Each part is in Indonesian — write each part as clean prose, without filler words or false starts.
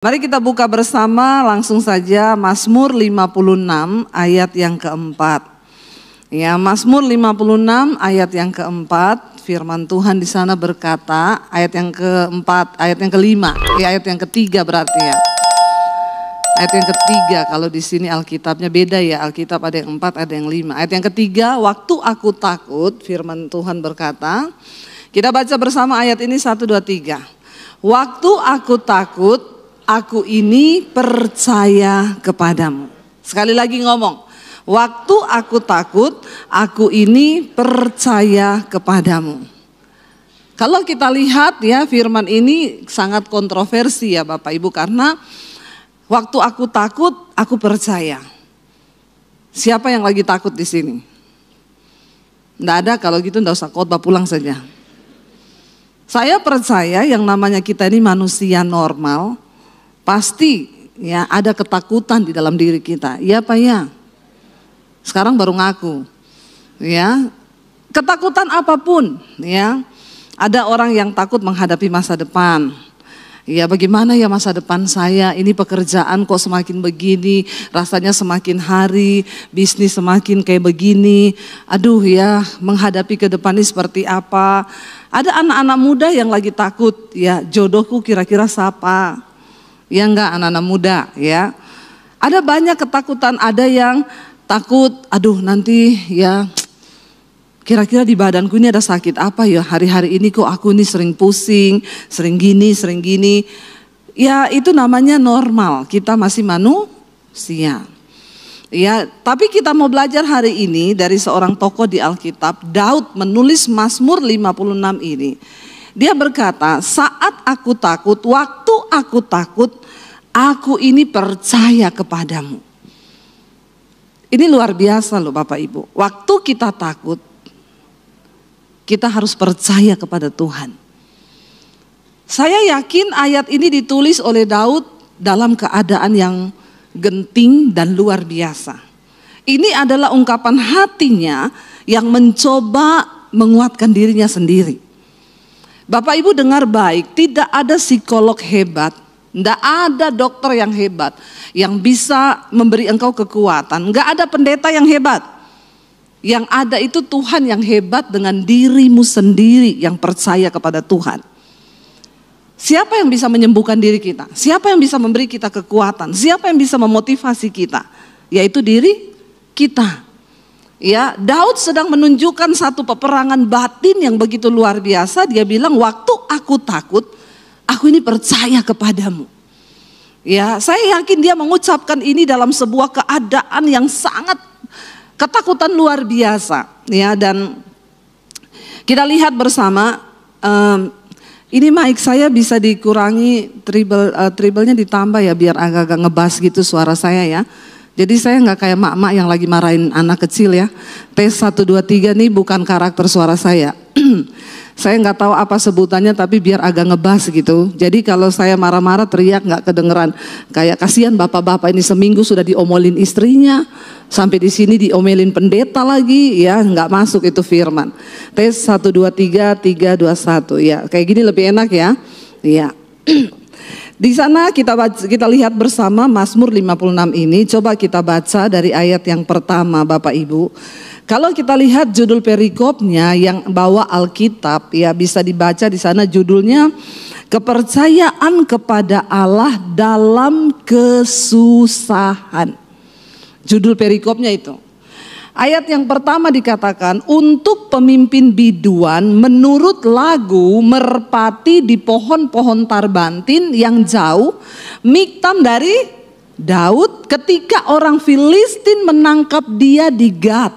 Mari kita buka bersama langsung saja Mazmur 56 ayat yang keempat. Ya, Mazmur 56 ayat yang keempat, firman Tuhan di sana berkata, ayat yang keempat, ayat yang kelima, ayat yang ketiga berarti ya. Ayat yang ketiga, kalau di sini Alkitabnya beda ya, Alkitab ada yang 4, ada yang 5. Ayat yang ketiga, waktu aku takut, firman Tuhan berkata, kita baca bersama ayat ini 1, 2, 3. Waktu aku takut, aku ini percaya kepadamu. Sekali lagi ngomong, waktu aku takut, aku ini percaya kepadamu. Kalau kita lihat ya, firman ini sangat kontroversi ya Bapak Ibu, karena waktu aku takut, aku percaya. Siapa yang lagi takut di sini? Nggak ada, kalau gitu nggak usah khotbah, pulang saja. Saya percaya yang namanya kita ini manusia normal, pasti ya ada ketakutan di dalam diri kita. Iya Pak ya? Sekarang baru ngaku. Ya. Ketakutan apapun ya. Ada orang yang takut menghadapi masa depan. Ya, bagaimana ya masa depan saya? Ini pekerjaan kok semakin begini, rasanya semakin hari, bisnis semakin kayak begini. Aduh ya, menghadapi ke depan ini seperti apa? Ada anak-anak muda yang lagi takut, ya jodohku kira-kira siapa? Ya enggak, anak-anak muda ya. Ada banyak ketakutan, ada yang takut, aduh nanti ya kira-kira di badanku ini ada sakit apa ya, hari-hari ini kok aku ini sering pusing, sering gini. Ya itu namanya normal, kita masih manusia. Ya, tapi kita mau belajar hari ini dari seorang tokoh di Alkitab, Daud menulis Mazmur 56 ini. Dia berkata, saat aku takut, waktu aku takut, aku ini percaya kepadamu. Ini luar biasa loh Bapak Ibu. Waktu kita takut, kita harus percaya kepada Tuhan. Saya yakin ayat ini ditulis oleh Daud dalam keadaan yang genting dan luar biasa. Ini adalah ungkapan hatinya yang mencoba menguatkan dirinya sendiri. Bapak Ibu dengar baik, tidak ada psikolog hebat, tidak ada dokter yang hebat yang bisa memberi engkau kekuatan, nggak ada pendeta yang hebat. Yang ada itu Tuhan yang hebat dengan dirimu sendiri yang percaya kepada Tuhan. Siapa yang bisa menyembuhkan diri kita? Siapa yang bisa memberi kita kekuatan? Siapa yang bisa memotivasi kita? Yaitu diri kita. Ya, Daud sedang menunjukkan satu peperangan batin yang begitu luar biasa. Dia bilang, waktu aku takut, aku ini percaya kepadamu. Ya, saya yakin dia mengucapkan ini dalam sebuah keadaan yang sangat ketakutan luar biasa. Ya, dan kita lihat bersama, ini mic saya bisa dikurangi, treble-nya ditambah ya biar agak-agak ngebas gitu suara saya ya. Jadi saya nggak kayak mak-mak yang lagi marahin anak kecil ya. Tes 1, 2, 3 nih bukan karakter suara saya. Saya nggak tahu apa sebutannya tapi biar agak ngebas gitu. Jadi kalau saya marah-marah teriak nggak kedengeran. Kayak kasihan bapak-bapak ini seminggu sudah diomolin istrinya. Sampai di sini diomelin pendeta lagi ya, nggak masuk itu firman. Tes 1, 2, 3, 3, 2, 1 ya. Kayak gini lebih enak ya. Iya. Di sana kita lihat bersama Mazmur 56 ini, coba kita baca dari ayat yang pertama Bapak Ibu. Kalau kita lihat judul perikopnya yang bawa Alkitab ya bisa dibaca di sana judulnya kepercayaan kepada Allah dalam kesusahan. Judul perikopnya itu. Ayat yang pertama dikatakan, untuk pemimpin biduan menurut lagu merpati di pohon-pohon tarbantin yang jauh, miktam dari Daud ketika orang Filistin menangkap dia di Gat.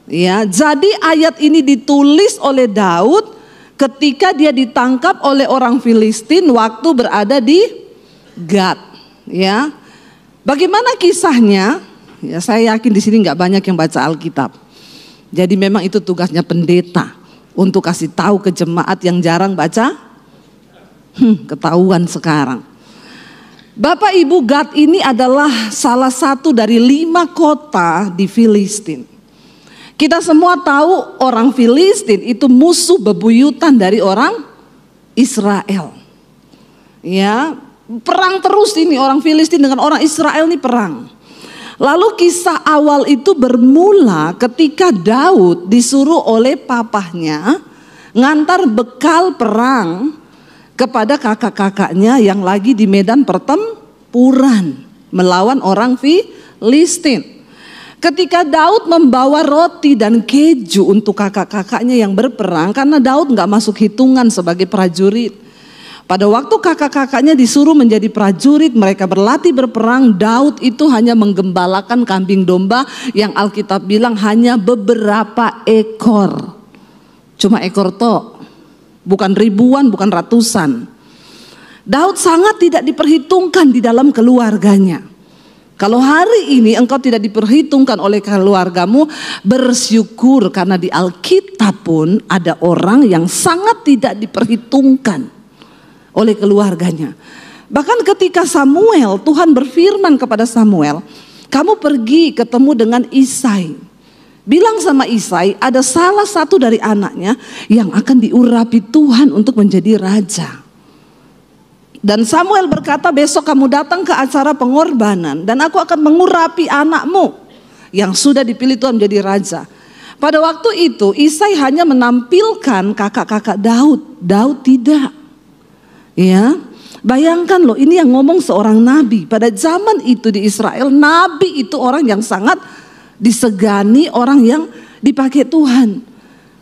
Ya, jadi ayat ini ditulis oleh Daud ketika dia ditangkap oleh orang Filistin waktu berada di Gat. Ya, bagaimana kisahnya? Ya, saya yakin di sini nggak banyak yang baca Alkitab. Jadi memang itu tugasnya pendeta untuk kasih tahu ke jemaat yang jarang baca. Ketahuan sekarang. Bapak Ibu, Gat ini adalah salah satu dari 5 kota di Filistin. Kita semua tahu orang Filistin itu musuh bebuyutan dari orang Israel. Ya, Perang terus ini, orang Filistin dengan orang Israel ini perang. Lalu kisah awal itu bermula ketika Daud disuruh oleh papahnya ngantar bekal perang kepada kakak-kakaknya yang lagi di medan pertempuran melawan orang Filistin. Ketika Daud membawa roti dan keju untuk kakak-kakaknya yang berperang, karena Daud gak masuk hitungan sebagai prajurit. Pada waktu kakak-kakaknya disuruh menjadi prajurit, mereka berlatih berperang, Daud itu hanya menggembalakan kambing domba yang Alkitab bilang hanya beberapa ekor. Cuma ekor tok, bukan ribuan, bukan ratusan. Daud sangat tidak diperhitungkan di dalam keluarganya. Kalau hari ini engkau tidak diperhitungkan oleh keluargamu, bersyukur karena di Alkitab pun ada orang yang sangat tidak diperhitungkan oleh keluarganya. Bahkan ketika Samuel, Tuhan berfirman kepada Samuel, kamu pergi ketemu dengan Isai. Bilang sama Isai, ada salah satu dari anaknya yang akan diurapi Tuhan untuk menjadi raja. Dan Samuel berkata, besok kamu datang ke acara pengorbanan dan aku akan mengurapi anakmu yang sudah dipilih Tuhan menjadi raja. Pada waktu itu Isai hanya menampilkan kakak-kakak Daud. Daud tidak. Ya, bayangkan loh, ini yang ngomong seorang nabi. Pada zaman itu di Israel, nabi itu orang yang sangat disegani, orang yang dipakai Tuhan.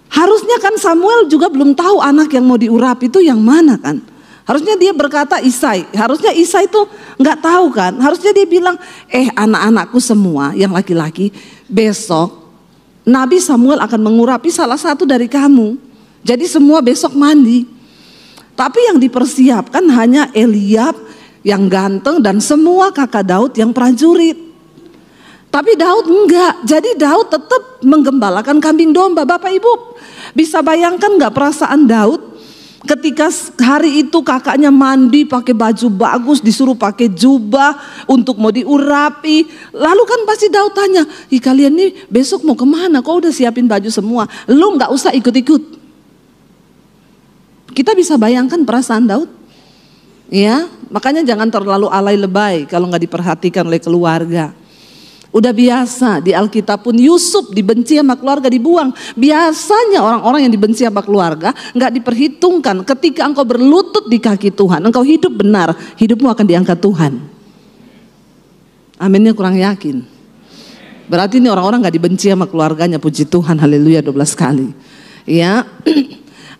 Harusnya kan Samuel juga belum tahu anak yang mau diurapi itu yang mana kan. Harusnya dia berkata Isai. Harusnya Isai itu nggak tahu kan. Harusnya dia bilang, anak-anakku semua yang laki-laki, besok Nabi Samuel akan mengurapi salah satu dari kamu. Jadi semua besok mandi. Tapi yang dipersiapkan hanya Eliab yang ganteng dan semua kakak Daud yang prajurit. Tapi Daud enggak. Jadi Daud tetap menggembalakan kambing domba. Bapak Ibu bisa bayangkan enggak perasaan Daud ketika hari itu kakaknya mandi pakai baju bagus, disuruh pakai jubah untuk mau diurapi. Lalu kan pasti Daud tanya, kalian nih besok mau kemana? Kau udah siapin baju semua? Lu enggak usah ikut-ikut. Kita bisa bayangkan perasaan Daud, ya. Makanya jangan terlalu alay lebay kalau nggak diperhatikan oleh keluarga. Udah biasa di Alkitab pun Yusuf dibenci sama keluarga, dibuang. Biasanya orang-orang yang dibenci sama keluarga nggak diperhitungkan. Ketika engkau berlutut di kaki Tuhan, engkau hidup benar, hidupmu akan diangkat Tuhan. Aminnya kurang yakin. Berarti ini orang-orang nggak dibenci sama keluarganya, puji Tuhan, haleluya 12 kali. Ya,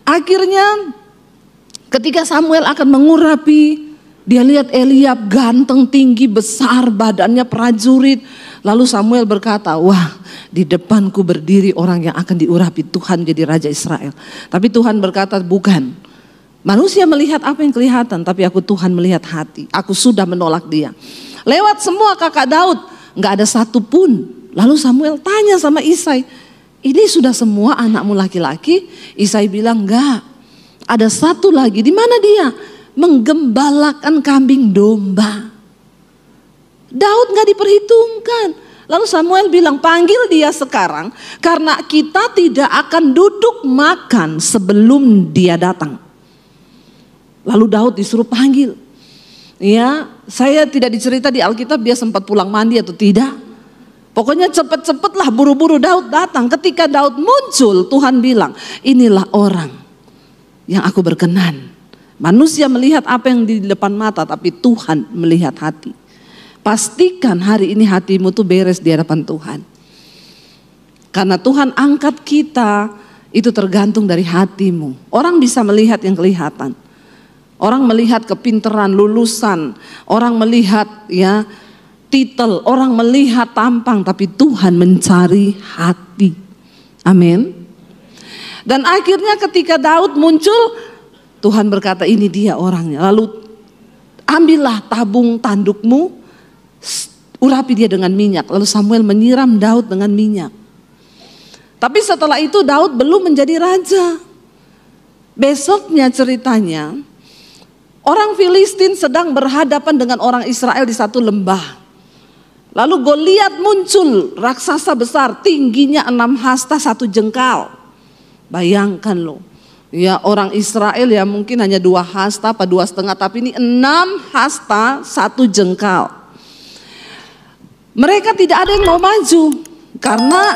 akhirnya ketika Samuel akan mengurapi, dia lihat Eliab ganteng, tinggi, besar, badannya prajurit. Lalu Samuel berkata, wah, di depanku berdiri orang yang akan diurapi Tuhan jadi Raja Israel. Tapi Tuhan berkata, bukan. Manusia melihat apa yang kelihatan, tapi aku Tuhan melihat hati. Aku sudah menolak dia. Lewat semua kakak Daud, gak ada satupun. Lalu Samuel tanya sama Isai, ini sudah semua anakmu laki-laki? Isai bilang, enggak. Ada satu lagi, di mana dia? Menggembalakan kambing domba. Daud gak diperhitungkan. Lalu Samuel bilang, panggil dia sekarang karena kita tidak akan duduk makan sebelum dia datang. Lalu Daud disuruh panggil. Ya, saya tidak dicerita di Alkitab dia sempat pulang mandi atau tidak. Pokoknya cepet-cepetlah, buru-buru Daud datang. Ketika Daud muncul, Tuhan bilang, inilah orang yang aku berkenan. Manusia melihat apa yang di depan mata, tapi Tuhan melihat hati. Pastikan hari ini hatimu tuh beres di hadapan Tuhan. Karena Tuhan angkat kita, itu tergantung dari hatimu. Orang bisa melihat yang kelihatan. Orang melihat kepintaran, lulusan. Orang melihat ya titel, orang melihat tampang, tapi Tuhan mencari hati. Amin. Dan akhirnya ketika Daud muncul, Tuhan berkata ini dia orangnya. Lalu ambillah tabung tandukmu, urapi dia dengan minyak. Lalu Samuel menyiram Daud dengan minyak. Tapi setelah itu Daud belum menjadi raja. Besoknya ceritanya, orang Filistin sedang berhadapan dengan orang Israel di satu lembah. Lalu Goliat muncul, raksasa besar, tingginya 6 hasta 1 jengkal. Bayangkan loh, Ya, orang Israel ya mungkin hanya 2 hasta apa 2,5, tapi ini 6 hasta 1 jengkal. Mereka tidak ada yang mau maju karena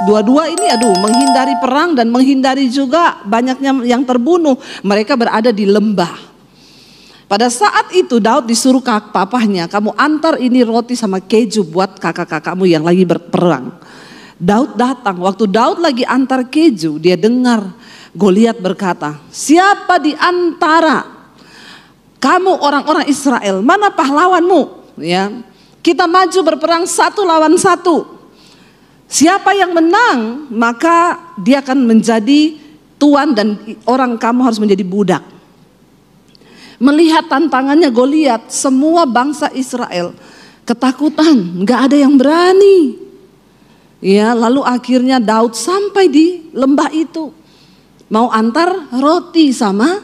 dua-dua ini menghindari perang dan menghindari juga banyaknya yang terbunuh. Mereka berada di lembah. Pada saat itu Daud disuruh papahnya, kamu antar ini roti sama keju buat kakak-kakakmu yang lagi berperang. Daud datang, waktu Daud lagi antar keju, dia dengar Goliat berkata, siapa di antara kamu orang-orang Israel, mana pahlawanmu? Ya, kita maju berperang 1 lawan 1. Siapa yang menang, maka dia akan menjadi tuan dan orang kamu harus menjadi budak. Melihat tantangannya Goliat, semua bangsa Israel ketakutan, nggak ada yang berani. Ya, lalu akhirnya Daud sampai di lembah itu. Mau antar roti sama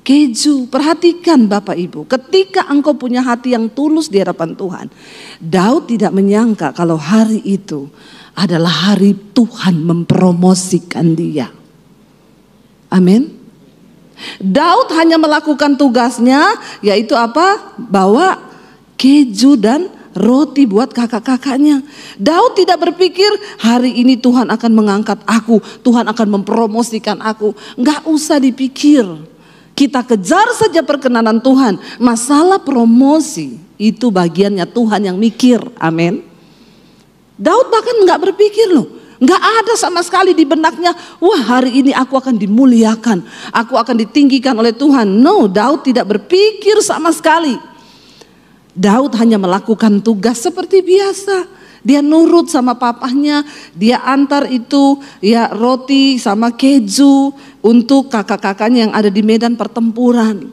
keju. Perhatikan Bapak Ibu, ketika engkau punya hati yang tulus di hadapan Tuhan, Daud tidak menyangka kalau hari itu adalah hari Tuhan mempromosikan dia. Amin. Daud hanya melakukan tugasnya, yaitu apa? Bawa keju dan roti buat kakak-kakaknya. Daud tidak berpikir hari ini Tuhan akan mengangkat aku, Tuhan akan mempromosikan aku. Enggak usah dipikir. Kita kejar saja perkenanan Tuhan. Masalah promosi itu bagiannya Tuhan yang mikir. Amin. Daud bahkan enggak berpikir loh. Enggak ada sama sekali di benaknya, wah hari ini aku akan dimuliakan, aku akan ditinggikan oleh Tuhan. No, Daud tidak berpikir sama sekali. Daud hanya melakukan tugas seperti biasa. Dia nurut sama papahnya, dia antar itu ya roti sama keju untuk kakak-kakaknya yang ada di medan pertempuran.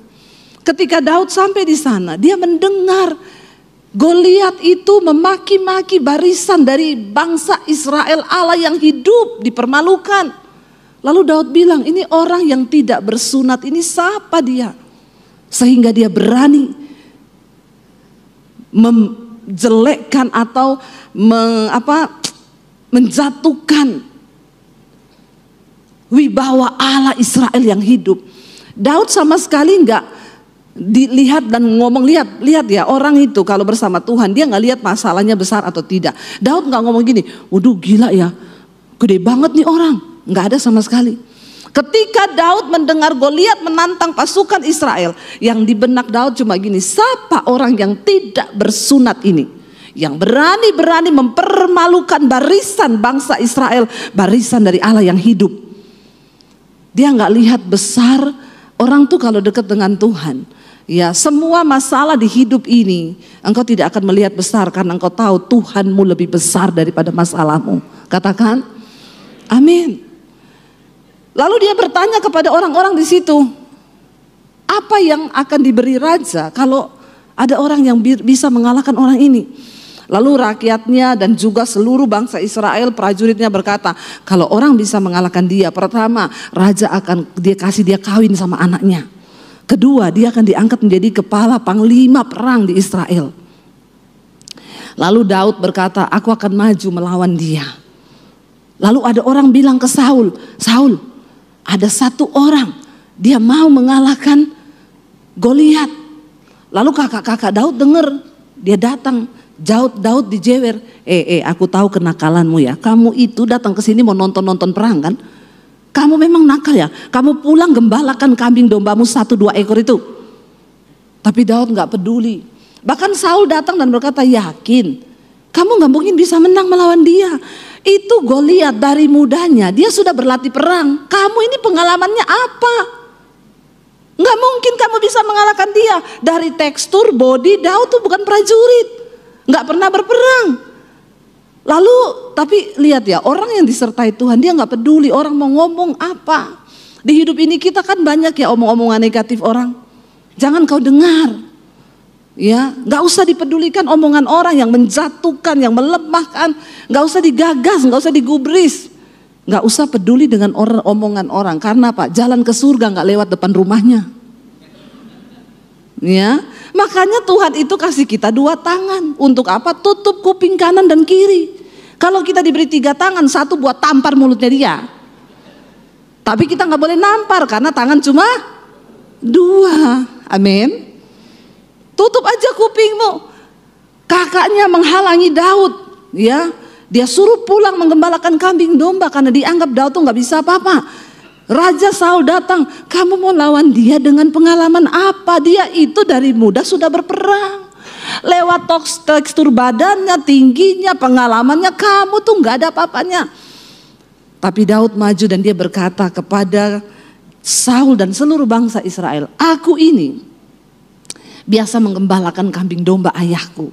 Ketika Daud sampai di sana, dia mendengar Goliat itu memaki-maki barisan dari bangsa Israel, Allah yang hidup dipermalukan. Lalu Daud bilang, ini orang yang tidak bersunat, ini siapa dia? Sehingga dia berani menjelekkan atau menjatuhkan wibawa Allah Israel yang hidup. Daud sama sekali enggak dilihat dan ngomong, lihat ya orang itu kalau bersama Tuhan dia nggak lihat masalahnya besar atau tidak. Daud nggak ngomong gini, waduh gila ya, gede banget nih orang. Nggak ada sama sekali. Ketika Daud mendengar Goliat menantang pasukan Israel, yang di benak Daud cuma gini, siapa orang yang tidak bersunat ini, yang berani-berani mempermalukan barisan bangsa Israel, barisan dari Allah yang hidup. Dia nggak lihat besar. Orang tuh kalau dekat dengan Tuhan, ya semua masalah di hidup ini engkau tidak akan melihat besar karena engkau tahu Tuhanmu lebih besar daripada masalahmu. Katakan amin. Lalu dia bertanya kepada orang-orang di situ, apa yang akan diberi raja kalau ada orang yang bisa mengalahkan orang ini? Lalu rakyatnya dan juga seluruh bangsa Israel, prajuritnya berkata, kalau orang bisa mengalahkan dia, pertama raja akan kasih dia kawin sama anaknya. Kedua, dia akan diangkat menjadi kepala panglima perang di Israel. Lalu Daud berkata, aku akan maju melawan dia. Lalu ada orang bilang ke Saul, Saul, ada satu orang, dia mau mengalahkan Goliat. Lalu kakak-kakak Daud dengar, dia datang. Daud dijewer, aku tahu kenakalanmu ya. Kamu itu datang ke sini mau nonton perang kan? Kamu memang nakal ya. Kamu pulang gembalakan kambing dombamu 1-2 ekor itu. Tapi Daud nggak peduli. Bahkan Saul datang dan berkata, yakin kamu nggak mungkin bisa menang melawan dia. Itu Goliat dari mudanya, dia sudah berlatih perang. Kamu ini pengalamannya apa? Nggak mungkin kamu bisa mengalahkan dia. Dari tekstur body Daud tuh bukan prajurit, nggak pernah berperang. Lalu tapi lihat ya, orang yang disertai Tuhan dia nggak peduli orang mau ngomong apa. Di hidup ini kita kan banyak ya omong-omongan negatif orang. Jangan kau dengar. Ya, nggak usah dipedulikan omongan orang yang menjatuhkan, yang melemahkan. Nggak usah digagas, nggak usah digubris. Nggak usah peduli dengan omongan orang. Karena apa? Jalan ke surga nggak lewat depan rumahnya. Ya, makanya Tuhan itu kasih kita 2 tangan. Untuk apa? Tutup kuping kanan dan kiri. Kalau kita diberi 3 tangan, 1 buat tampar mulutnya dia. Tapi kita nggak boleh nampar karena tangan cuma dua. Amin. Tutup aja kupingmu. Kakaknya menghalangi Daud, ya. Dia suruh pulang menggembalakan kambing domba karena dianggap Daud tuh nggak bisa apa-apa. Raja Saul datang, kamu mau lawan dia dengan pengalaman apa? Dia itu dari muda sudah berperang. Lewat tekstur badannya, tingginya, pengalamannya, kamu tuh nggak ada apa-apanya. Tapi Daud maju dan dia berkata kepada Saul dan seluruh bangsa Israel, aku ini biasa menggembalakan kambing domba ayahku.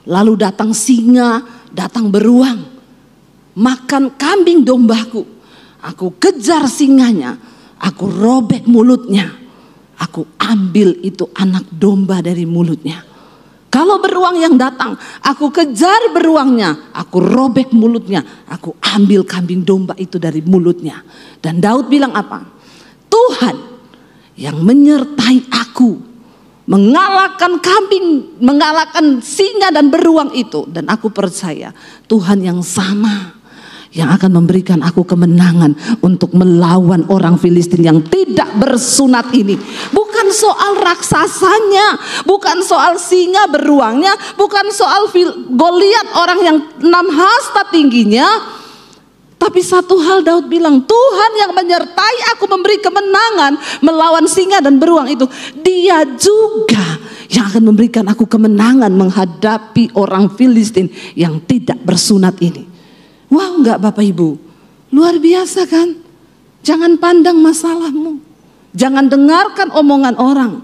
Lalu datang singa, datang beruang, makan kambing dombaku. Aku kejar singanya, aku robek mulutnya, aku ambil itu anak domba dari mulutnya. Kalau beruang yang datang, aku kejar beruangnya, aku robek mulutnya, aku ambil kambing domba itu dari mulutnya. Dan Daud bilang apa? Tuhan yang menyertai aku, mengalahkan kambing, mengalahkan singa dan beruang itu. Dan aku percaya Tuhan yang sama yang akan memberikan aku kemenangan untuk melawan orang Filistin yang tidak bersunat ini. Bukan soal raksasanya, bukan soal singa beruangnya, bukan soal Goliat orang yang 6 hasta tingginya. Tapi satu hal Daud bilang, Tuhan yang menyertai aku memberi kemenangan melawan singa dan beruang itu. Dia juga yang akan memberikan aku kemenangan menghadapi orang Filistin yang tidak bersunat ini. Wow, enggak Bapak Ibu? Luar biasa kan? Jangan pandang masalahmu. Jangan dengarkan omongan orang.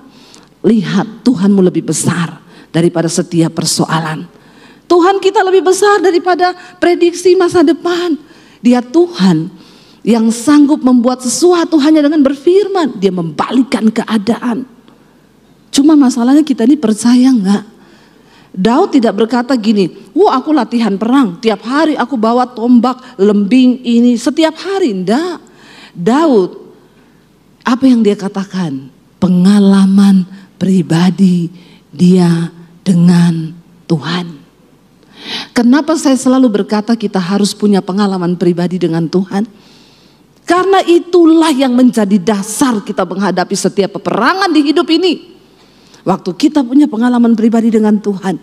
Lihat Tuhanmu lebih besar daripada setiap persoalan. Tuhan kita lebih besar daripada prediksi masa depan. Dia Tuhan yang sanggup membuat sesuatu hanya dengan berfirman. Dia membalikkan keadaan. Cuma masalahnya kita ini percaya enggak? Daud tidak berkata gini, wah aku latihan perang, tiap hari aku bawa tombak, lembing ini, setiap hari. Enggak. Daud, apa yang dia katakan? Pengalaman pribadi dia dengan Tuhan. Kenapa saya selalu berkata kita harus punya pengalaman pribadi dengan Tuhan? Karena itulah yang menjadi dasar kita menghadapi setiap peperangan di hidup ini. Waktu kita punya pengalaman pribadi dengan Tuhan,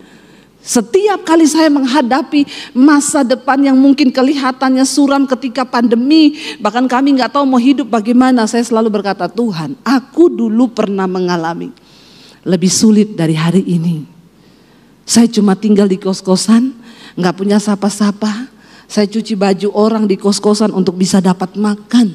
setiap kali saya menghadapi masa depan yang mungkin kelihatannya suram ketika pandemi, bahkan kami nggak tahu mau hidup bagaimana, saya selalu berkata, Tuhan, aku dulu pernah mengalami lebih sulit dari hari ini. Saya cuma tinggal di kos-kosan, nggak punya sapa-sapa. Saya cuci baju orang di kos-kosan untuk bisa dapat makan.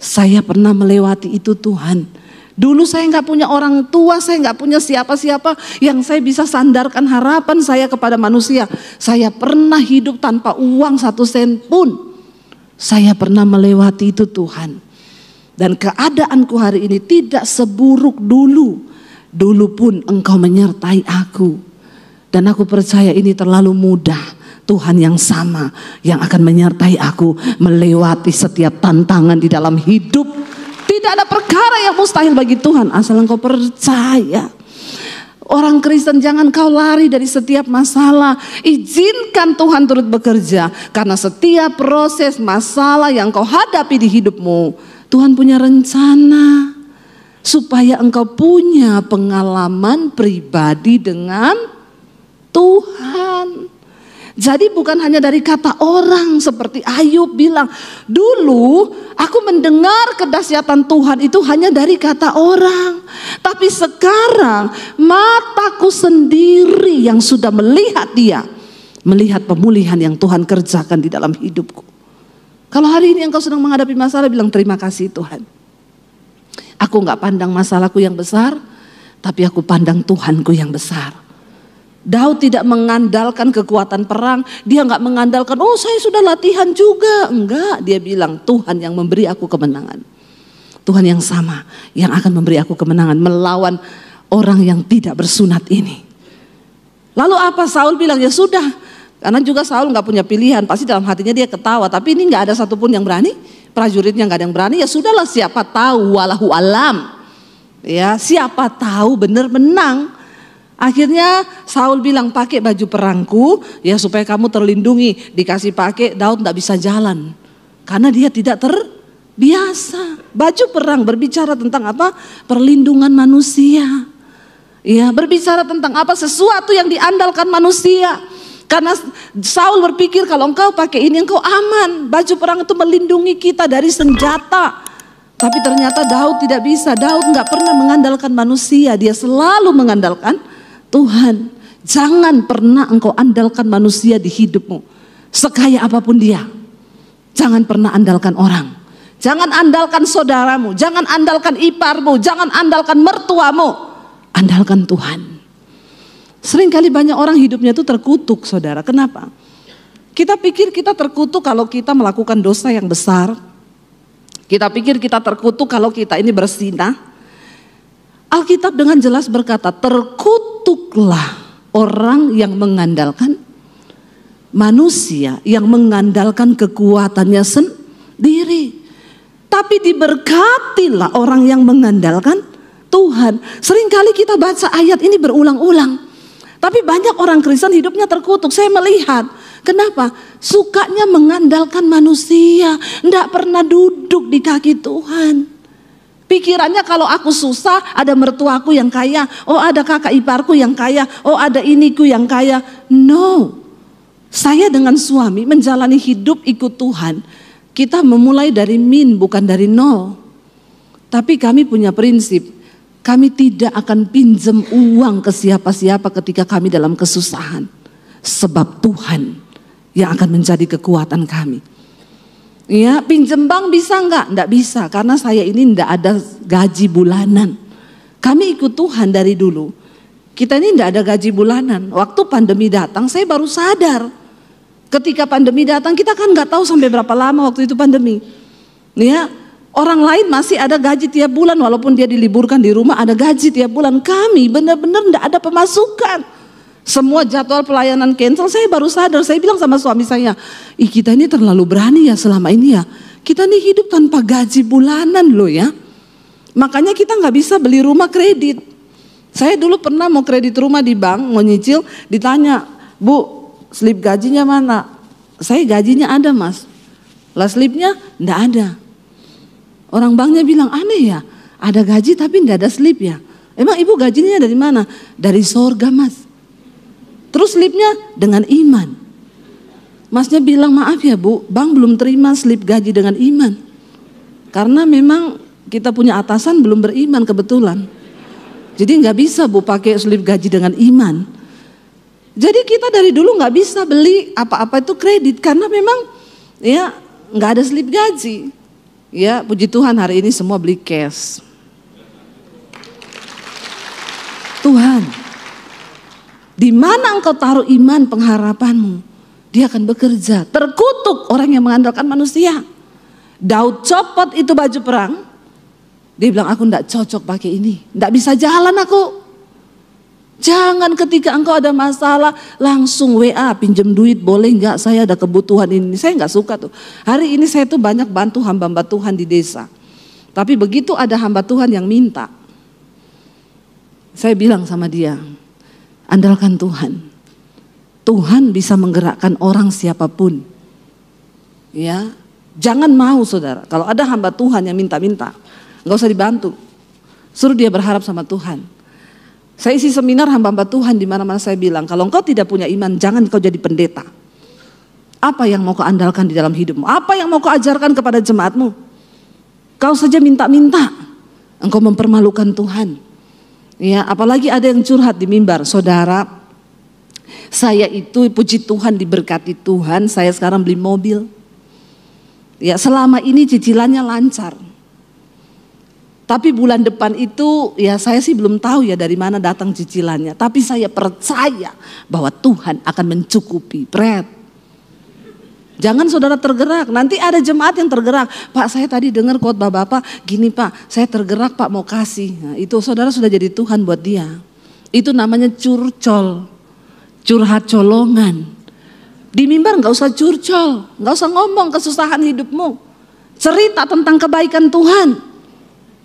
Saya pernah melewati itu Tuhan. Dulu saya nggak punya orang tua, saya nggak punya siapa-siapa yang saya bisa sandarkan harapan saya kepada manusia. Saya pernah hidup tanpa uang 1 sen pun. Saya pernah melewati itu Tuhan. Dan keadaanku hari ini tidak seburuk dulu. Dulu pun Engkau menyertai aku. Dan aku percaya ini terlalu mudah. Tuhan yang sama yang akan menyertai aku melewati setiap tantangan di dalam hidup. Tidak ada perkara yang mustahil bagi Tuhan asal engkau percaya. Orang Kristen jangan kau lari dari setiap masalah. Izinkan Tuhan turut bekerja. Karena setiap proses masalah yang kau hadapi di hidupmu, Tuhan punya rencana. Supaya engkau punya pengalaman pribadi dengan Tuhan. Jadi bukan hanya dari kata orang, seperti Ayub bilang, dulu aku mendengar kedahsyatan Tuhan itu hanya dari kata orang. Tapi sekarang mataku sendiri yang sudah melihat dia, melihat pemulihan yang Tuhan kerjakan di dalam hidupku. Kalau hari ini engkau sedang menghadapi masalah, bilang terima kasih Tuhan. Aku gak pandang masalahku yang besar, tapi aku pandang Tuhanku yang besar. Daud tidak mengandalkan kekuatan perang. Dia nggak mengandalkan, oh saya sudah latihan juga. Enggak, dia bilang Tuhan yang memberi aku kemenangan. Tuhan yang sama yang akan memberi aku kemenangan melawan orang yang tidak bersunat ini. Lalu apa Saul bilang? Ya sudah, karena juga Saul nggak punya pilihan. Pasti dalam hatinya dia ketawa. Tapi ini nggak ada satupun yang berani. Prajuritnya nggak ada yang berani. Ya sudahlah, siapa tahu, walahu alam. Ya siapa tahu benar menang. Akhirnya Saul bilang pakai baju perangku ya supaya kamu terlindungi. Dikasih pakai, Daud tidak bisa jalan karena dia tidak biasa. Baju perang berbicara tentang apa? Perlindungan manusia. Ya, berbicara tentang apa? Sesuatu yang diandalkan manusia. Karena Saul berpikir kalau engkau pakai ini engkau aman. Baju perang itu melindungi kita dari senjata. Tapi ternyata Daud tidak bisa. Daud nggak pernah mengandalkan manusia. Dia selalu mengandalkan Tuhan. Jangan pernah engkau andalkan manusia di hidupmu. Sekaya apapun dia. Jangan pernah andalkan orang. Jangan andalkan saudaramu. Jangan andalkan iparmu. Jangan andalkan mertuamu. Andalkan Tuhan. Seringkali banyak orang hidupnya itu terkutuk, saudara. Kenapa? Kita pikir kita terkutuk kalau kita melakukan dosa yang besar. Kita pikir kita terkutuk kalau kita ini berzina. Alkitab dengan jelas berkata, terkutuklah orang yang mengandalkan manusia, yang mengandalkan kekuatannya sendiri. Tapi diberkatilah orang yang mengandalkan Tuhan. Seringkali kita baca ayat ini berulang-ulang. Tapi banyak orang Kristen hidupnya terkutuk. Saya melihat. Kenapa? Sukanya mengandalkan manusia. Tidak pernah duduk di kaki Tuhan. Pikirannya kalau aku susah, ada mertuaku yang kaya. Oh, ada kakak iparku yang kaya. Oh, ada iniku yang kaya. No. Saya dengan suami menjalani hidup ikut Tuhan. Kita memulai dari bukan dari nol. Tapi kami punya prinsip. Kami tidak akan pinjam uang ke siapa-siapa ketika kami dalam kesusahan. Sebab Tuhan yang akan menjadi kekuatan kami. Ya, pinjam bank bisa enggak? Enggak bisa, karena saya ini enggak ada gaji bulanan. Kami ikut Tuhan dari dulu. Kita ini enggak ada gaji bulanan. Waktu pandemi datang saya baru sadar. Ketika pandemi datang kita kan enggak tahu sampai berapa lama waktu itu pandemi. Ya, orang lain masih ada gaji tiap bulan, walaupun dia diliburkan di rumah ada gaji tiap bulan. Kami benar-benar tidak ada pemasukan. Semua jadwal pelayanan cancel. Saya baru sadar, saya bilang sama suami saya, kita ini terlalu berani ya selama ini ya. Kita ini hidup tanpa gaji bulanan loh ya. Makanya kita nggak bisa beli rumah kredit. Saya dulu pernah mau kredit rumah di bank, mau nyicil, ditanya, Bu, slip gajinya mana? Saya gajinya ada mas. Lah slipnya nggak ada. Orang banknya bilang aneh ya, ada gaji tapi tidak ada slip ya. Emang ibu gajinya dari mana? Dari sorga mas. Terus slipnya dengan iman. Masnya bilang maaf ya bu, bank belum terima slip gaji dengan iman. Karena memang kita punya atasan belum beriman kebetulan. Jadi nggak bisa bu pakai slip gaji dengan iman. Jadi kita dari dulu nggak bisa beli apa-apa itu kredit karena memang ya nggak ada slip gaji. Ya, puji Tuhan hari ini semua beli cash. Tuhan, di mana engkau taruh iman pengharapanmu, dia akan bekerja. Terkutuk orang yang mengandalkan manusia. Daud copot itu baju perang. Dia bilang aku enggak cocok pakai ini, enggak bisa jalan aku. Jangan ketika engkau ada masalah langsung WA pinjam duit boleh enggak, saya ada kebutuhan ini. Saya enggak suka tuh. Hari ini saya tuh banyak bantu hamba-hamba Tuhan di desa. Tapi begitu ada hamba Tuhan yang minta, saya bilang sama dia, andalkan Tuhan. Tuhan bisa menggerakkan orang siapapun. Ya, jangan mau saudara. Kalau ada hamba Tuhan yang minta-minta, enggak usah dibantu. Suruh dia berharap sama Tuhan. Saya isi seminar hamba-hamba Tuhan di mana-mana saya bilang, kalau engkau tidak punya iman, jangan kau jadi pendeta. Apa yang mau kau andalkan di dalam hidupmu? Apa yang mau kau ajarkan kepada jemaatmu? Kau saja minta-minta, engkau mempermalukan Tuhan. Ya, apalagi ada yang curhat di mimbar, saudara. Saya itu puji Tuhan diberkati Tuhan, saya sekarang beli mobil. Ya, selama ini cicilannya lancar. Tapi bulan depan itu ya saya sih belum tahu ya dari mana datang cicilannya. Tapi saya percaya bahwa Tuhan akan mencukupi. Jangan saudara tergerak. Nanti ada jemaat yang tergerak. Pak saya tadi dengar khotbah Bapak gini Pak. Saya tergerak Pak mau kasih. Nah, itu saudara sudah jadi Tuhan buat dia. Itu namanya curcol. Curhat colongan. Di mimbar gak usah curcol. Gak usah ngomong kesusahan hidupmu. Cerita tentang kebaikan Tuhan.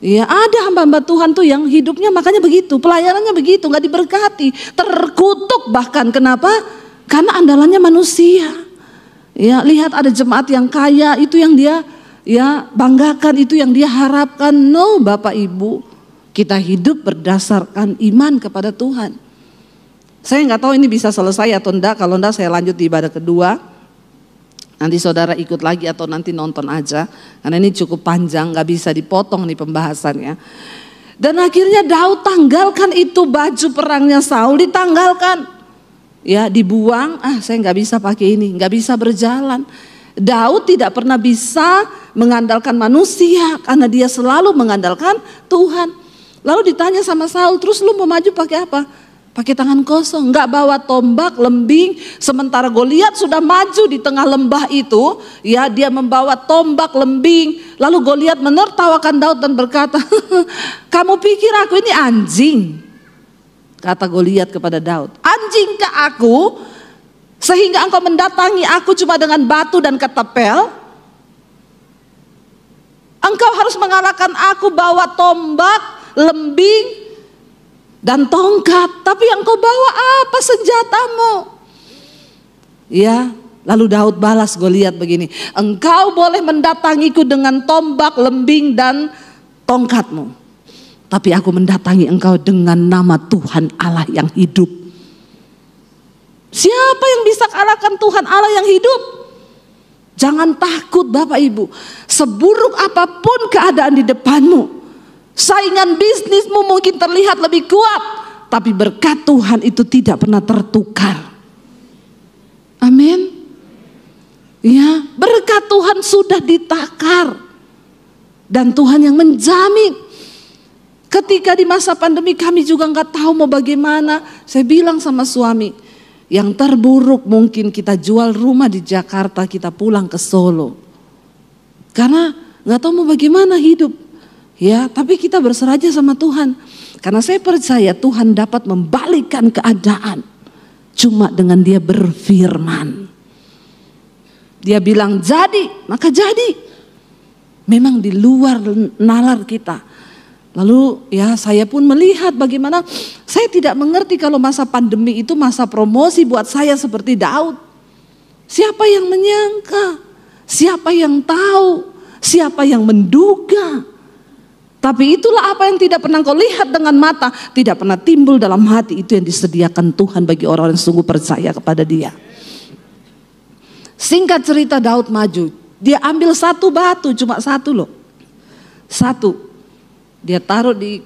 Ya ada hamba-hamba Tuhan tuh yang hidupnya makanya begitu, pelayanannya begitu, gak diberkati, terkutuk bahkan. Kenapa? Karena andalannya manusia. Ya lihat ada jemaat yang kaya itu yang dia ya banggakan, itu yang dia harapkan. No, Bapak Ibu, kita hidup berdasarkan iman kepada Tuhan. Saya nggak tahu ini bisa selesai atau enggak. Kalau enggak saya lanjut di ibadah kedua. Nanti saudara ikut lagi atau nanti nonton aja. Karena ini cukup panjang, nggak bisa dipotong nih pembahasannya. Dan akhirnya Daud tanggalkan itu baju perangnya Saul, ditanggalkan. Ya, dibuang, saya nggak bisa pakai ini, nggak bisa berjalan. Daud tidak pernah bisa mengandalkan manusia karena dia selalu mengandalkan Tuhan. Lalu ditanya sama Saul, terus lu mau maju pakai apa? Pakai tangan kosong, nggak bawa tombak, lembing. Sementara Goliat sudah maju di tengah lembah itu, ya dia membawa tombak, lembing. Lalu Goliat menertawakan Daud dan berkata, kamu pikir aku ini anjing? Kata Goliat kepada Daud, anjingkah aku sehingga engkau mendatangi aku cuma dengan batu dan ketapel? Engkau harus mengalahkan aku bawa tombak, lembing, dan tongkat, tapi yang kau bawa apa senjatamu? Ya, lalu Daud balas Goliat begini, engkau boleh mendatangiku dengan tombak, lembing, dan tongkatmu, tapi aku mendatangi engkau dengan nama Tuhan Allah yang hidup. Siapa yang bisa kalahkan Tuhan Allah yang hidup? Jangan takut Bapak Ibu, seburuk apapun keadaan di depanmu, saingan bisnismu mungkin terlihat lebih kuat, tapi berkat Tuhan itu tidak pernah tertukar. Amin. Ya, berkat Tuhan sudah ditakar dan Tuhan yang menjamin. Ketika di masa pandemi kami juga nggak tahu mau bagaimana. Saya bilang sama suami, yang terburuk mungkin kita jual rumah di Jakarta, kita pulang ke Solo, karena nggak tahu mau bagaimana hidup. Ya, tapi kita berserah aja sama Tuhan. Karena saya percaya Tuhan dapat membalikkan keadaan cuma dengan dia berfirman. Dia bilang jadi, maka jadi. Memang di luar nalar kita. Lalu ya saya pun melihat bagaimana saya tidak mengerti kalau masa pandemi itu masa promosi buat saya seperti Daud. Siapa yang menyangka? Siapa yang tahu? Siapa yang menduga? Tapi itulah apa yang tidak pernah kau lihat dengan mata, tidak pernah timbul dalam hati, itu yang disediakan Tuhan bagi orang-orang yang sungguh percaya kepada Dia. Singkat cerita, Daud maju. Dia ambil satu batu, cuma satu loh. Satu. Dia taruh di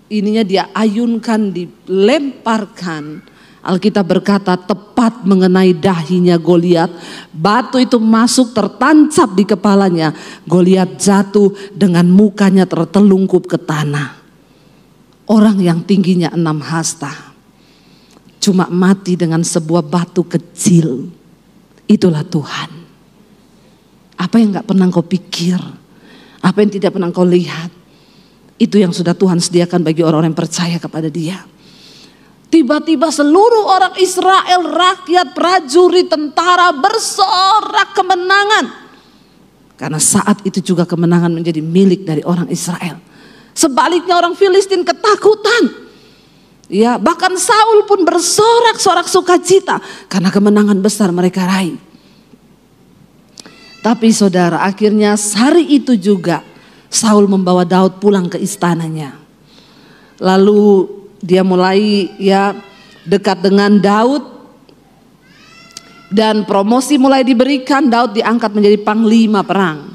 ininya, dia ayunkan, dilemparkan. Alkitab berkata tepat mengenai dahinya Goliat. Batu itu masuk tertancap di kepalanya. Goliat jatuh dengan mukanya tertelungkup ke tanah. Orang yang tingginya 6 hasta cuma mati dengan sebuah batu kecil. Itulah Tuhan. Apa yang gak pernah kau pikir, apa yang tidak pernah kau lihat, itu yang sudah Tuhan sediakan bagi orang-orang yang percaya kepada Dia. Tiba-tiba seluruh orang Israel, rakyat, prajurit, tentara bersorak kemenangan. Karena saat itu juga kemenangan menjadi milik dari orang Israel. Sebaliknya orang Filistin ketakutan. Ya, bahkan Saul pun bersorak-sorak sukacita karena kemenangan besar mereka raih. Tapi saudara, akhirnya hari itu juga Saul membawa Daud pulang ke istananya. Lalu dia mulai ya dekat dengan Daud dan promosi mulai diberikan. Daud diangkat menjadi panglima perang.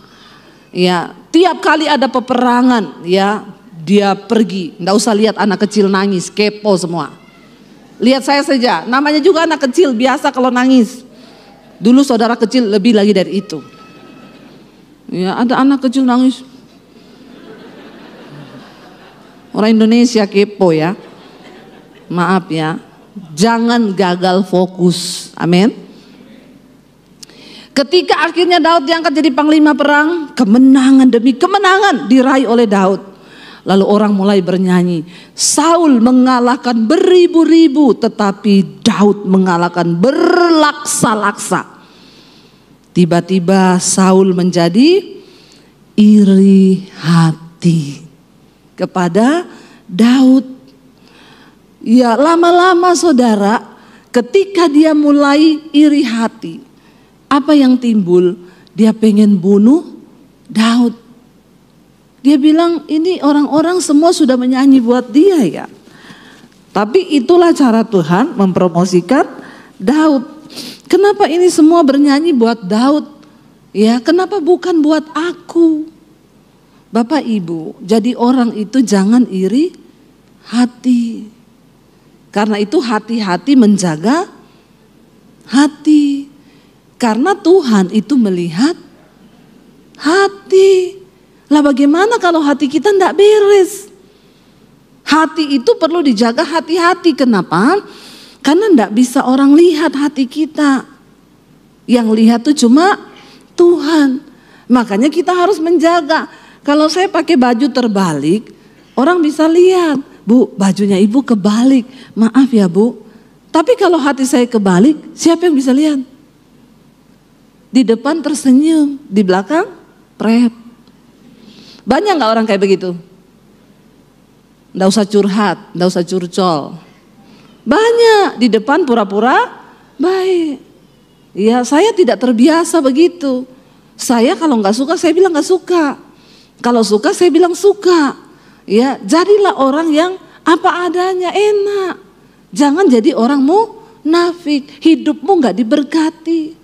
Ya, tiap kali ada peperangan ya dia pergi. Nggak usah lihat anak kecil nangis, kepo semua. Lihat saya saja, namanya juga anak kecil, biasa kalau nangis. Dulu saudara kecil lebih lagi dari itu. Ya, ada anak kecil nangis. Orang Indonesia kepo ya. Maaf ya, jangan gagal fokus. Amin. Ketika akhirnya Daud diangkat jadi panglima perang, kemenangan demi kemenangan diraih oleh Daud. Lalu orang mulai bernyanyi, Saul mengalahkan beribu-ribu, tetapi Daud mengalahkan berlaksa-laksa. Tiba-tiba Saul menjadi iri hati kepada Daud. Ya, lama-lama saudara, ketika dia mulai iri hati, apa yang timbul? Dia pengen bunuh Daud. Dia bilang ini orang-orang semua sudah menyanyi buat dia ya. Tapi itulah cara Tuhan mempromosikan Daud. Kenapa ini semua bernyanyi buat Daud? Ya, kenapa bukan buat aku? Bapak Ibu, jadi orang itu jangan iri hati. Karena itu hati-hati menjaga hati. Karena Tuhan itu melihat hati. Lah bagaimana kalau hati kita tidak beres? Hati itu perlu dijaga hati-hati. Kenapa? Karena tidak bisa orang lihat hati kita. Yang lihat tuh cuma Tuhan. Makanya kita harus menjaga. Kalau saya pakai baju terbalik, orang bisa lihat, Bu, bajunya ibu kebalik. Maaf ya Bu. Tapi kalau hati saya kebalik, siapa yang bisa lihat? Di depan tersenyum, di belakang prep. Banyak gak orang kayak begitu? Nggak usah curhat, nggak usah curcol. Banyak, di depan pura-pura baik. Ya, saya tidak terbiasa begitu. Saya kalau nggak suka, saya bilang nggak suka. Kalau suka, saya bilang suka. Ya, jadilah orang yang apa adanya, enak. Jangan jadi orang munafik, hidupmu nggak diberkati.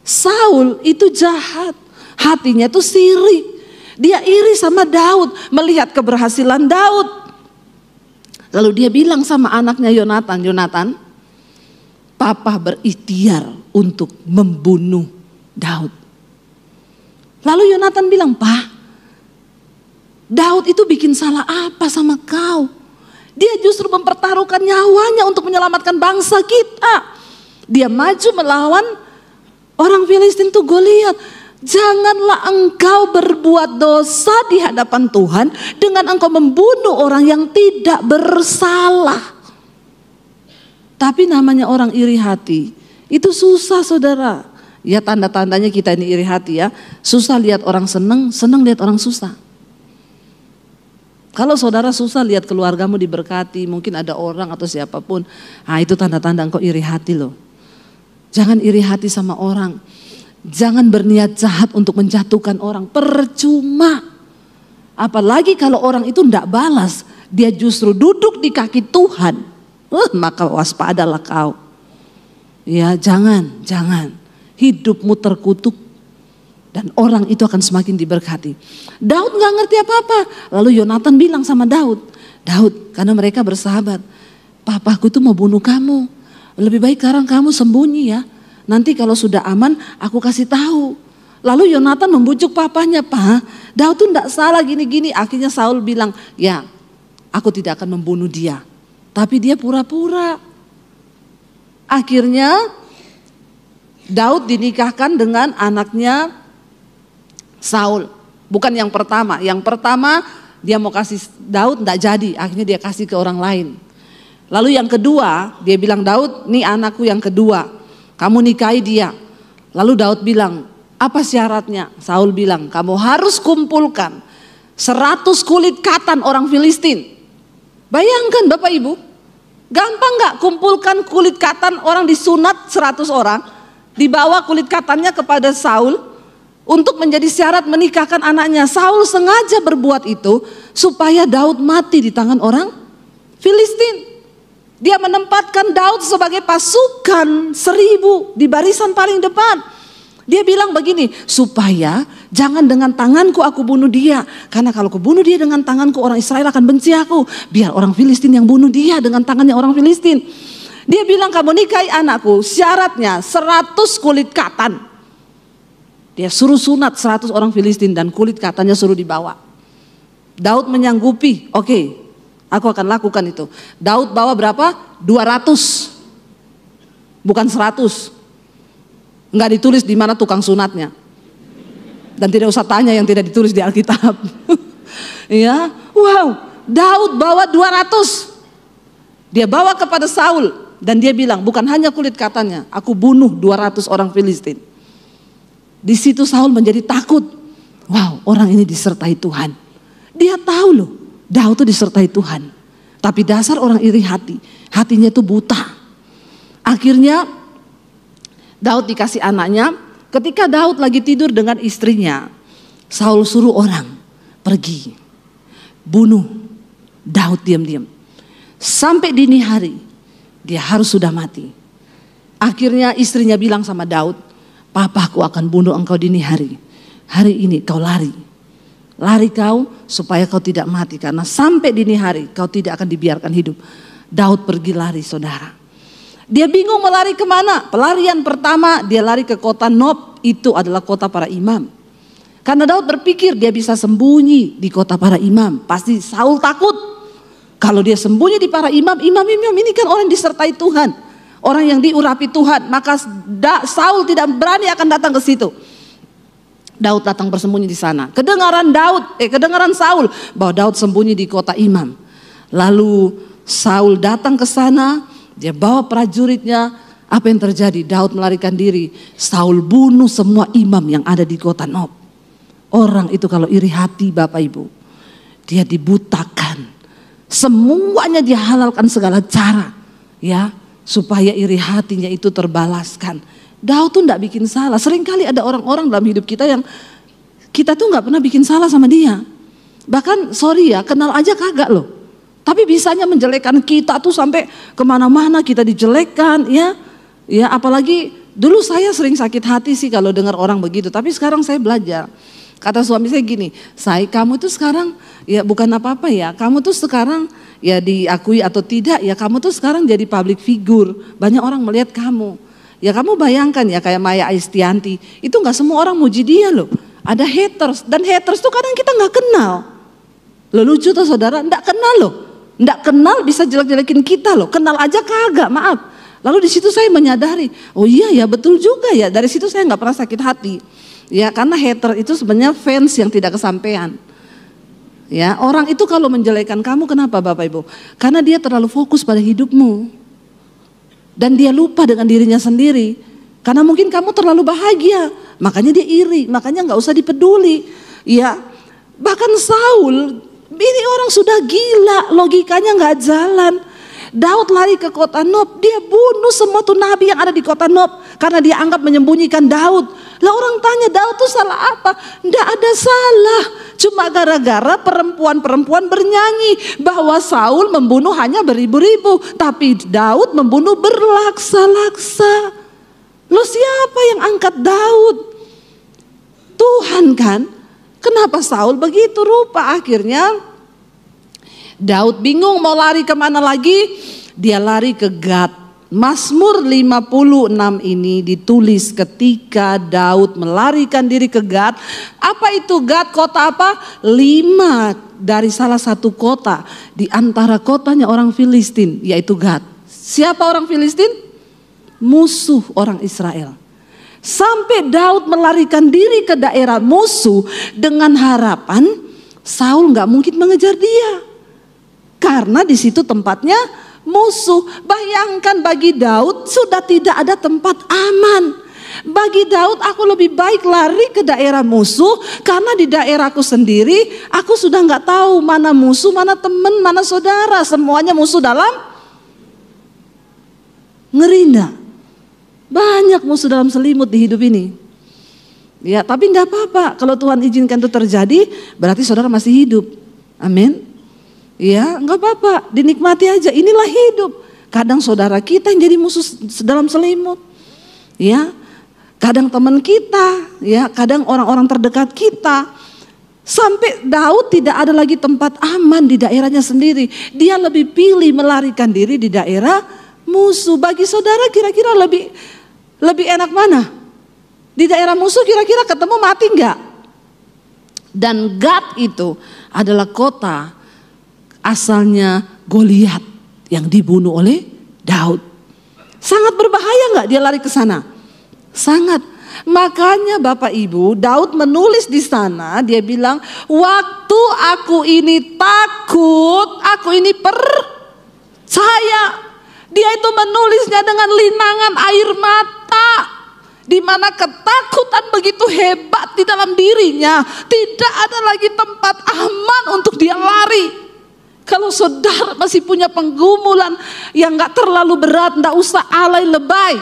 Saul itu jahat, hatinya itu sirik. Dia iri sama Daud, melihat keberhasilan Daud. Lalu dia bilang sama anaknya Yonatan, Yonatan, Papa berikhtiar untuk membunuh Daud. Lalu Yonatan bilang, Pak, Daud itu bikin salah apa sama kau? Dia justru mempertaruhkan nyawanya untuk menyelamatkan bangsa kita. Dia maju melawan orang Filistin itu Goliat. Janganlah engkau berbuat dosa di hadapan Tuhan dengan engkau membunuh orang yang tidak bersalah. Tapi namanya orang iri hati, itu susah saudara. Ya tanda-tandanya kita ini iri hati ya. Susah lihat orang seneng, seneng lihat orang susah. Kalau saudara susah lihat keluargamu diberkati, mungkin ada orang atau siapapun, itu tanda-tanda engkau iri hati loh. Jangan iri hati sama orang. Jangan berniat jahat untuk menjatuhkan orang, percuma. Apalagi kalau orang itu tidak balas, dia justru duduk di kaki Tuhan. Maka waspadalah kau. Ya jangan. Hidupmu terkutuk dan orang itu akan semakin diberkati. Daud gak ngerti apa-apa. Lalu Yonatan bilang sama Daud, karena mereka bersahabat, papaku itu mau bunuh kamu. Lebih baik sekarang kamu sembunyi ya. Nanti kalau sudah aman aku kasih tahu. Lalu Yonatan membujuk papanya, Pak, Daud tuh tidak salah gini-gini. Akhirnya Saul bilang, ya aku tidak akan membunuh dia. Tapi dia pura-pura. Akhirnya Daud dinikahkan dengan anaknya Saul. Bukan yang pertama. Yang pertama dia mau kasih Daud, tidak jadi. Akhirnya dia kasih ke orang lain. Lalu yang kedua dia bilang, Daud nih anakku yang kedua. Kamu nikahi dia. Lalu Daud bilang, apa syaratnya? Saul bilang, kamu harus kumpulkan 100 kulit katan orang Filistin. Bayangkan Bapak Ibu, gampang gak kumpulkan kulit katan orang disunat 100 orang. Dibawa kulit katannya kepada Saul untuk menjadi syarat menikahkan anaknya. Saul sengaja berbuat itu supaya Daud mati di tangan orang Filistin. Dia menempatkan Daud sebagai pasukan 1000 di barisan paling depan. Dia bilang begini, supaya jangan dengan tanganku aku bunuh dia. Karena kalau aku bunuh dia dengan tanganku, orang Israel akan benci aku. Biar orang Filistin yang bunuh dia dengan tangannya orang Filistin. Dia bilang, kamu nikahi anakku, syaratnya 100 kulit katan. Dia suruh sunat 100 orang Filistin dan kulit katanya suruh dibawa. Daud menyanggupi, oke. Aku akan lakukan itu. Daud bawa berapa? 200. Bukan 100. Enggak ditulis di mana tukang sunatnya. Dan tidak usah tanya yang tidak ditulis di Alkitab. Ya, wow, Daud bawa 200. Dia bawa kepada Saul dan dia bilang, bukan hanya kulit katanya, aku bunuh 200 orang Filistin. Di situ Saul menjadi takut. Wow, orang ini disertai Tuhan. Dia tahu loh, Daud itu disertai Tuhan. Tapi dasar orang iri hati, hatinya itu buta. Akhirnya Daud dikasih anaknya. Ketika Daud lagi tidur dengan istrinya, Saul suruh orang pergi bunuh Daud diam-diam. Sampai dini hari dia harus sudah mati. Akhirnya istrinya bilang sama Daud, papaku akan bunuh engkau dini hari. Hari ini kau lari. Lari kau supaya kau tidak mati. Karena sampai dini hari kau tidak akan dibiarkan hidup. Daud pergi lari, saudara. Dia bingung mau lari kemana. Pelarian pertama dia lari ke kota Nob. Itu adalah kota para imam. Karena Daud berpikir dia bisa sembunyi di kota para imam. Pasti Saul takut. Kalau dia sembunyi di para imam ini kan orang yang disertai Tuhan. Orang yang diurapi Tuhan. Maka Saul tidak berani akan datang ke situ. Daud datang bersembunyi di sana. Kedengaran Saul bahwa Daud sembunyi di kota imam. Lalu Saul datang ke sana. Dia bawa prajuritnya. Apa yang terjadi? Daud melarikan diri. Saul bunuh semua imam yang ada di kota Nob. Orang itu kalau iri hati Bapak Ibu, dia dibutakan. Semuanya dia halalkan segala cara, ya, supaya iri hatinya itu terbalaskan. Daud tuh enggak bikin salah. Seringkali ada orang-orang dalam hidup kita yang kita tuh enggak pernah bikin salah sama dia. Bahkan sorry ya, kenal aja kagak loh. Tapi bisanya menjelekkan kita tuh sampai kemana-mana kita dijelekkan, ya. Ya apalagi dulu saya sering sakit hati sih kalau dengar orang begitu. Tapi sekarang saya belajar. Kata suami saya gini, kamu tuh sekarang ya bukan apa-apa ya, kamu tuh sekarang ya diakui atau tidak ya kamu tuh sekarang jadi public figure, banyak orang melihat kamu. Ya kamu bayangkan ya kayak Maya Aistianti, itu gak semua orang muji dia loh. Ada haters, dan haters tuh kadang kita gak kenal. Lo lucu tuh saudara, gak kenal loh. Gak kenal bisa jelek-jelekin kita loh, kenal aja kagak, maaf. Lalu di situ saya menyadari, oh iya ya betul juga ya, dari situ saya gak pernah sakit hati. Ya karena hater itu sebenarnya fans yang tidak kesampaian. Ya orang itu kalau menjelekan kamu kenapa Bapak Ibu? Karena dia terlalu fokus pada hidupmu. Dan dia lupa dengan dirinya sendiri. Karena mungkin kamu terlalu bahagia. Makanya dia iri, makanya gak usah dipeduli. Ya bahkan Saul, ini orang sudah gila, logikanya gak jalan. Daud lari ke kota Nob, dia bunuh semua tuh nabi yang ada di kota Nob. Karena dia anggap menyembunyikan Daud. Lah orang tanya Daud tuh salah apa? Nggak ada salah. Cuma gara-gara perempuan-perempuan bernyanyi bahwa Saul membunuh hanya beribu-ribu. Tapi Daud membunuh berlaksa-laksa. Loh siapa yang angkat Daud? Tuhan kan? Kenapa Saul begitu rupa? Akhirnya Daud bingung mau lari kemana lagi. Dia lari ke Gad. Mazmur 56 ini ditulis ketika Daud melarikan diri ke Gad. Apa itu Gad? Kota apa? 5 dari salah satu kota di antara kotanya orang Filistin, yaitu Gad. Siapa orang Filistin? Musuh orang Israel. Sampai Daud melarikan diri ke daerah musuh dengan harapan Saul nggak mungkin mengejar dia, karena di situ tempatnya musuh. Bayangkan bagi Daud sudah tidak ada tempat aman. Bagi Daud aku lebih baik lari ke daerah musuh, karena di daerahku sendiri aku sudah nggak tahu mana musuh, mana teman, mana saudara. Semuanya musuh dalam ngerinda. Banyak musuh dalam selimut di hidup ini. Ya tapi nggak apa-apa, kalau Tuhan izinkan itu terjadi berarti saudara masih hidup. Amin. Ya nggak apa-apa, dinikmati aja, inilah hidup. Kadang saudara kita yang jadi musuh dalam selimut, ya kadang teman kita, ya kadang orang-orang terdekat kita. Sampai Daud tidak ada lagi tempat aman di daerahnya sendiri. Dia lebih pilih melarikan diri di daerah musuh. Bagi saudara kira-kira lebih enak mana? Di daerah musuh kira-kira ketemu mati enggak? Dan Gad itu adalah kota asalnya Goliat yang dibunuh oleh Daud. Sangat berbahaya nggak dia lari ke sana? Sangat. Makanya Bapak Ibu, Daud menulis di sana, dia bilang, waktu aku ini takut, aku ini percaya. Dia itu menulisnya dengan linangan air mata, di mana ketakutan begitu hebat di dalam dirinya. Tidak ada lagi tempat aman untuk dia lari. Kalau saudara masih punya penggumulan yang gak terlalu berat, gak usah alay lebay.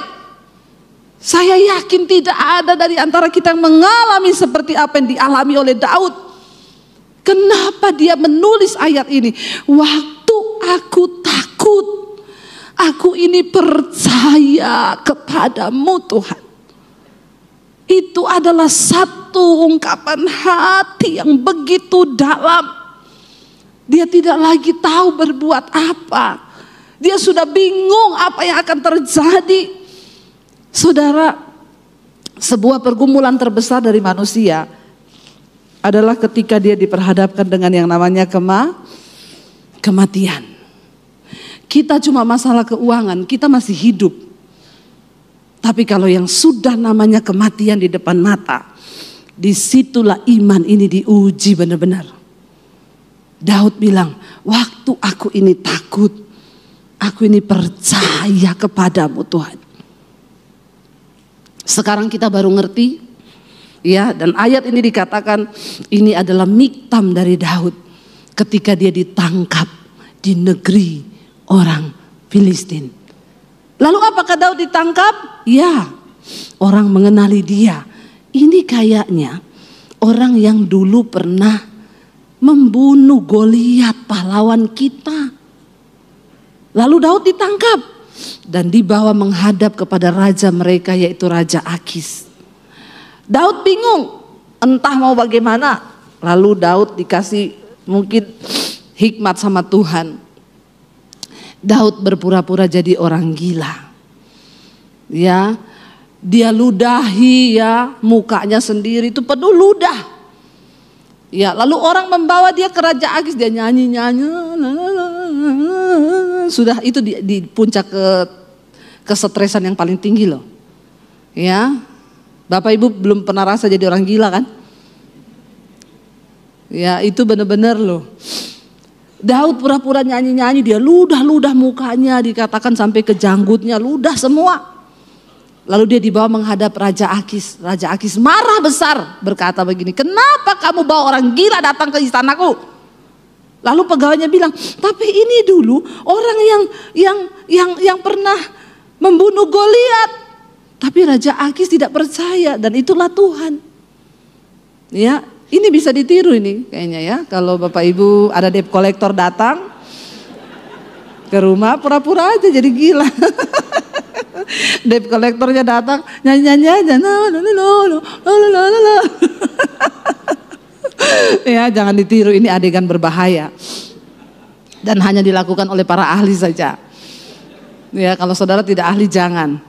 Saya yakin tidak ada dari antara kita yang mengalami seperti apa yang dialami oleh Daud. Kenapa dia menulis ayat ini? Waktu aku takut, aku ini percaya kepadamu Tuhan. Itu adalah satu ungkapan hati yang begitu dalam. Dia tidak lagi tahu berbuat apa. Dia sudah bingung apa yang akan terjadi. Saudara, sebuah pergumulan terbesar dari manusia adalah ketika dia diperhadapkan dengan yang namanya kematian. Kita cuma masalah keuangan, kita masih hidup. Tapi kalau yang sudah namanya kematian di depan mata, disitulah iman ini diuji benar-benar. Daud bilang, waktu aku ini takut, aku ini percaya kepadamu Tuhan. Sekarang kita baru ngerti, ya, dan ayat ini dikatakan ini adalah miktam dari Daud ketika dia ditangkap di negeri orang Filistin. Lalu apakah Daud ditangkap? Ya, orang mengenali dia. Ini kayaknya orang yang dulu pernah membunuh Goliat, pahlawan kita. Lalu Daud ditangkap dan dibawa menghadap kepada raja mereka, yaitu Raja Akis. Daud bingung, entah mau bagaimana. Lalu Daud dikasih mungkin hikmat sama Tuhan. Daud berpura-pura jadi orang gila. Ya, dia ludahi ya, mukanya sendiri itu penuh ludah. Ya, lalu orang membawa dia ke Raja Akis, dia nyanyi-nyanyi. Sudah itu di puncak kesetresan yang paling tinggi loh. Ya, Bapak Ibu belum pernah rasa jadi orang gila kan? Ya, itu benar-benar loh. Daud pura-pura nyanyi-nyanyi, dia ludah-ludah mukanya, dikatakan sampai ke janggutnya ludah semua. Lalu dia dibawa menghadap Raja Akis. Raja Akis marah besar, berkata begini, kenapa kamu bawa orang gila datang ke istanaku? Lalu pegawainya bilang, tapi ini dulu orang yang pernah membunuh Goliat. Tapi Raja Akis tidak percaya, dan itulah Tuhan. Ya, ini bisa ditiru ini kayaknya ya. Kalau Bapak Ibu ada debt collector datang ke rumah, pura-pura aja jadi gila. Debt collectornya datang nyanyi-nyanyi aja. Ya, jangan ditiru, ini adegan berbahaya. Dan hanya dilakukan oleh para ahli saja. Ya, kalau saudara tidak ahli jangan.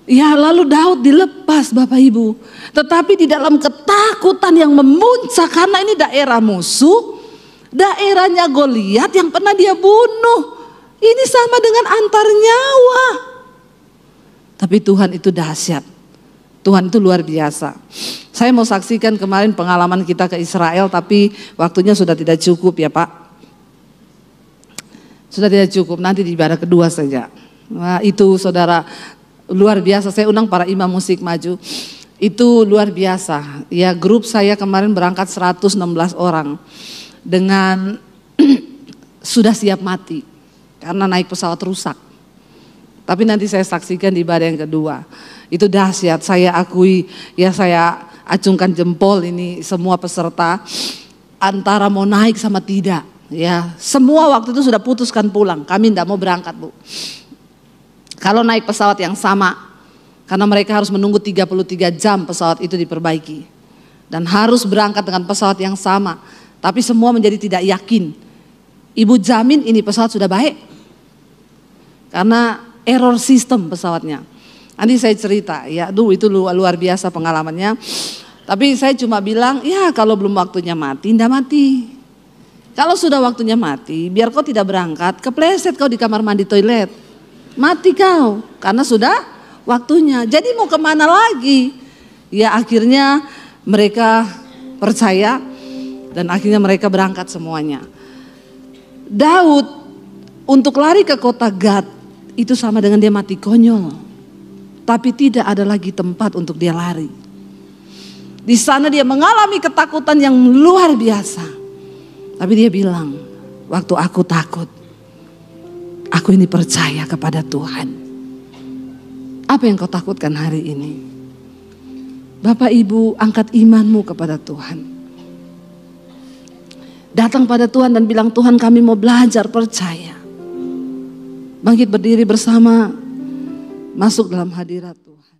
Ya, lalu Daud dilepas Bapak Ibu. Tetapi di dalam ketakutan yang memuncak karena ini daerah musuh, daerahnya Goliat yang pernah dia bunuh. Ini sama dengan antar nyawa. Tapi Tuhan itu dahsyat. Tuhan itu luar biasa. Saya mau saksikan kemarin pengalaman kita ke Israel, tapi waktunya sudah tidak cukup ya Pak. Sudah tidak cukup, nanti di ibadah kedua saja. Nah, itu saudara, luar biasa. Saya undang para imam musik maju. Itu luar biasa. Ya, grup saya kemarin berangkat 116 orang dengan sudah siap mati karena naik pesawat rusak. Tapi nanti saya saksikan di ibadah yang kedua. Itu dahsyat. Saya akui, ya saya acungkan jempol ini semua peserta antara mau naik sama tidak. Ya, semua waktu itu sudah putuskan pulang. Kami tidak mau berangkat, Bu. Kalau naik pesawat yang sama, karena mereka harus menunggu 33 jam pesawat itu diperbaiki. Dan harus berangkat dengan pesawat yang sama. Tapi semua menjadi tidak yakin. Ibu jamin ini pesawat sudah baik. Karena error sistem pesawatnya. Nanti saya cerita, ya itu luar biasa pengalamannya. Tapi saya cuma bilang, ya kalau belum waktunya mati, tidak mati. Kalau sudah waktunya mati, biar kau tidak berangkat, kepleset kau di kamar mandi toilet. Mati kau, karena sudah waktunya. Jadi mau kemana lagi? Ya akhirnya mereka percaya dan akhirnya mereka berangkat semuanya. Daud untuk lari ke kota Gad itu sama dengan dia mati konyol. Tapi tidak ada lagi tempat untuk dia lari. Di sana dia mengalami ketakutan yang luar biasa. Tapi dia bilang, waktu aku takut, aku ini percaya kepada Tuhan. Apa yang kau takutkan hari ini? Bapak Ibu, angkat imanmu kepada Tuhan. Datang pada Tuhan dan bilang, Tuhan kami mau belajar percaya. Bangkit berdiri bersama, masuk dalam hadirat Tuhan.